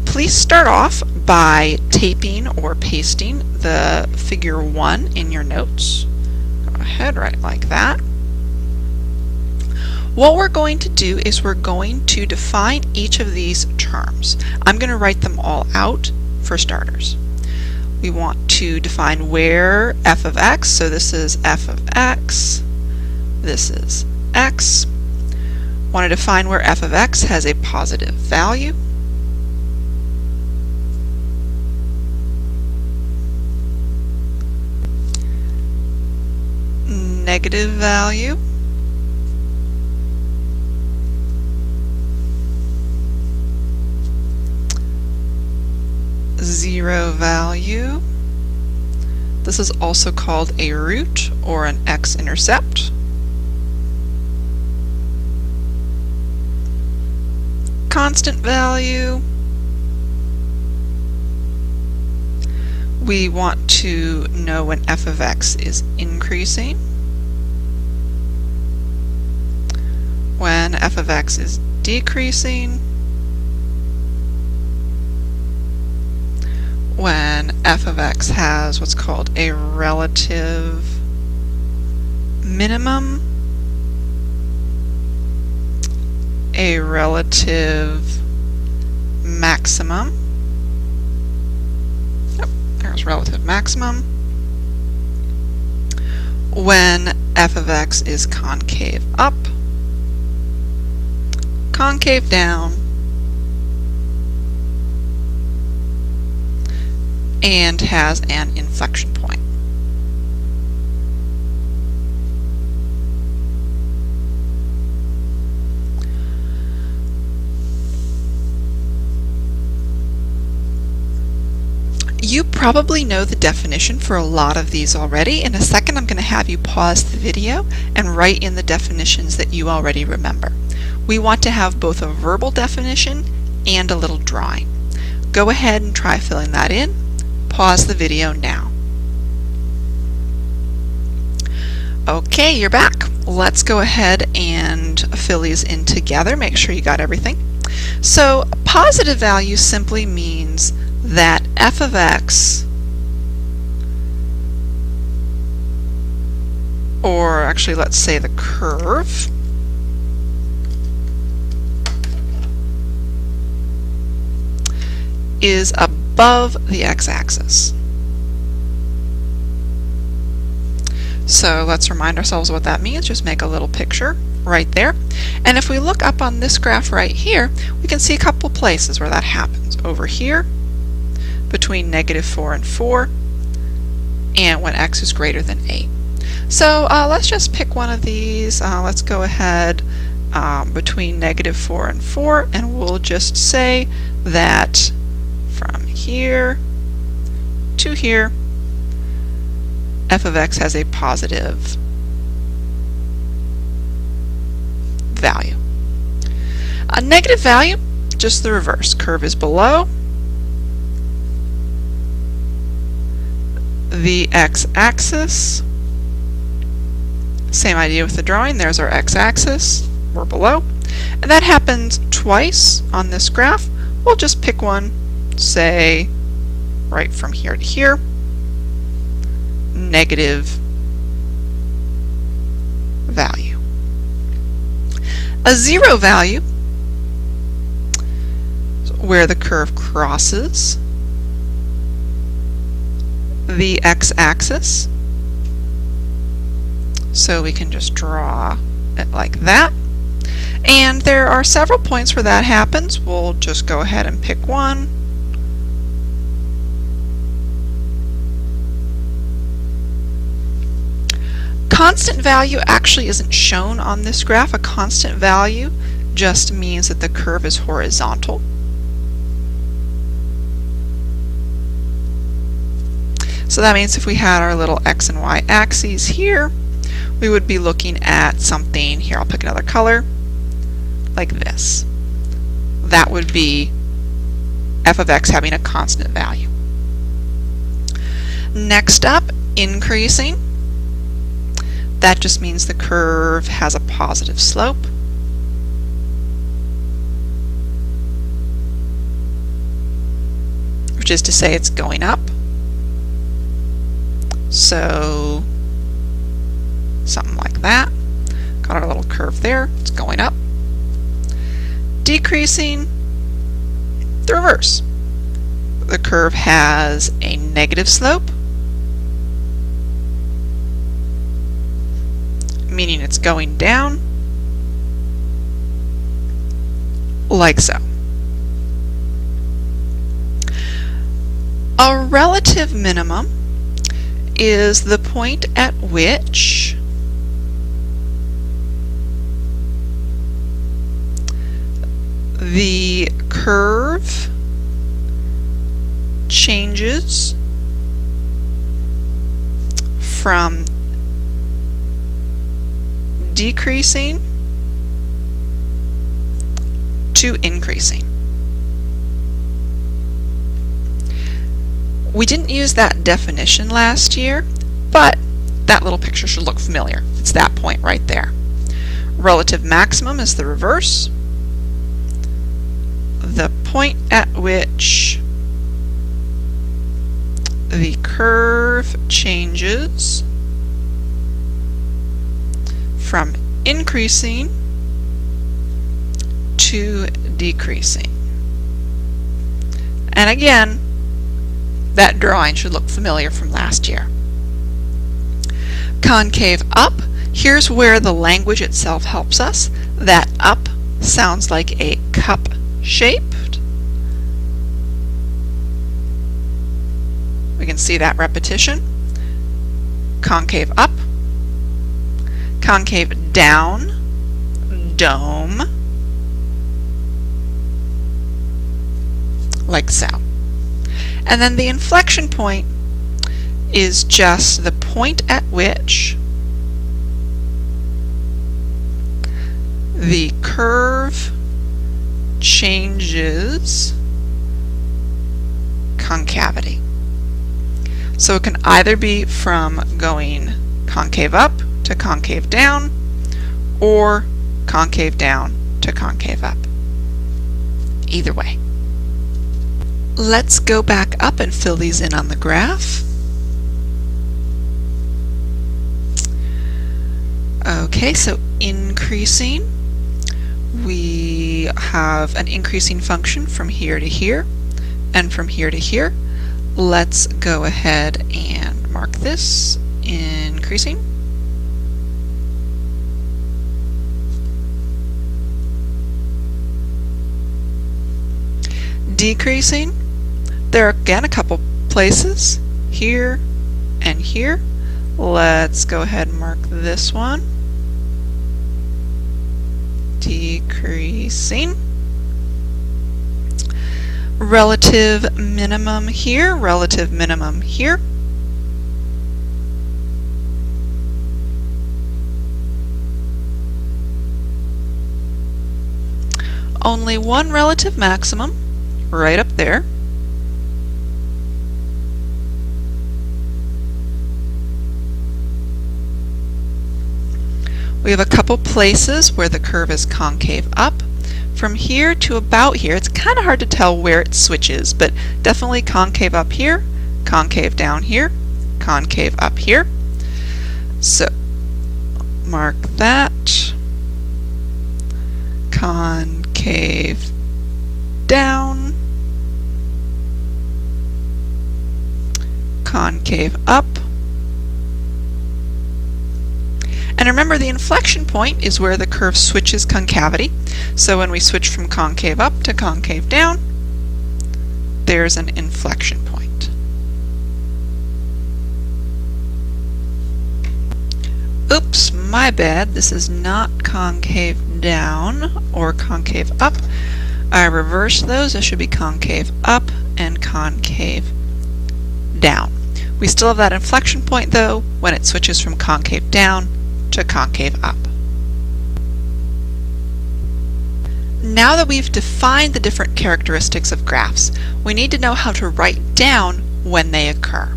Please start off by taping or pasting the figure 1 in your notes. Go ahead, right like that. What we're going to do is we're going to define each of these terms. I'm going to write them all out for starters. We want to define where f of x, so this is f of x, this is x. Want to define where f of x has a positive value. Negative value. Zero value. This is also called a root or an x-intercept. Constant value. We want to know when f of x is increasing, when f of x is decreasing, when f of x has what's called a relative minimum, a relative maximum. There's relative maximum. When f of x is concave up, concave down, and has an inflection point. You probably know the definition for a lot of these already. In a second, I'm going to have you pause the video and write in the definitions that you already remember. We want to have both a verbal definition and a little drawing. Go ahead and try filling that in. Pause the video now. Okay, you're back. Let's go ahead and fill these in together. Make sure you got everything. So, a positive value simply means that f of x, or actually let's say the curve, is above the x-axis. So let's remind ourselves what that means. Just make a little picture right there. And if we look up on this graph right here, we can see a couple places where that happens. Over here, between -4 and 4, and when x is greater than 8. So let's just pick one of these. Let's go ahead between -4 and 4, and we'll just say that from here to here, f of x has a positive value. A negative value, just the reverse. Curve is below the x-axis. Same idea with the drawing. There's our x-axis. We're below. And that happens twice on this graph. We'll just pick one, say, right from here to here. Negative value. A zero value, where the curve crosses the x-axis. So we can just draw it like that. And there are several points where that happens. We'll just go ahead and pick one. Constant value actually isn't shown on this graph. A constant value just means that the curve is horizontal. So that means if we had our little x and y axes here, we would be looking at something, here I'll pick another color, like this. That would be f of x having a constant value. Next up, increasing. That just means the curve has a positive slope. which is to say it's going up. So something like that. Got our little curve there, it's going up. Decreasing, the reverse. The curve has a negative slope, meaning it's going down, like so. A relative minimum is the point at which the curve changes from decreasing to increasing. We didn't use that definition last year, but that little picture should look familiar. It's that point right there. Relative maximum is the reverse. The point at which the curve changes from increasing to decreasing. And again, that drawing should look familiar from last year. Concave up, here's where the language itself helps us. That up sounds like a cup shaped. We can see that repetition. Concave up, concave down, dome, like so. And then the inflection point is just the point at which the curve changes concavity. So it can either be from going concave up to concave down, or concave down to concave up. Either way. Let's go back up and fill these in on the graph. Okay, so increasing, we have an increasing function from here to here and from here to here. Let's go ahead and mark this increasing. Decreasing, there are again a couple places, here and here. Let's go ahead and mark this one. Decreasing. Relative minimum here, relative minimum here. Only one relative maximum, right up there. We have a couple places where the curve is concave up. From here to about here, it's kind of hard to tell where it switches, but definitely concave up here, concave down here, concave up here. So mark that. Concave down, concave up. And remember, the inflection point is where the curve switches concavity. So when we switch from concave up to concave down, there's an inflection point. Oops, my bad. This is not concave down or concave up. I reversed those. It should be concave up and concave down. We still have that inflection point though when it switches from concave down to concave up. Now that we've defined the different characteristics of graphs, we need to know how to write down when they occur.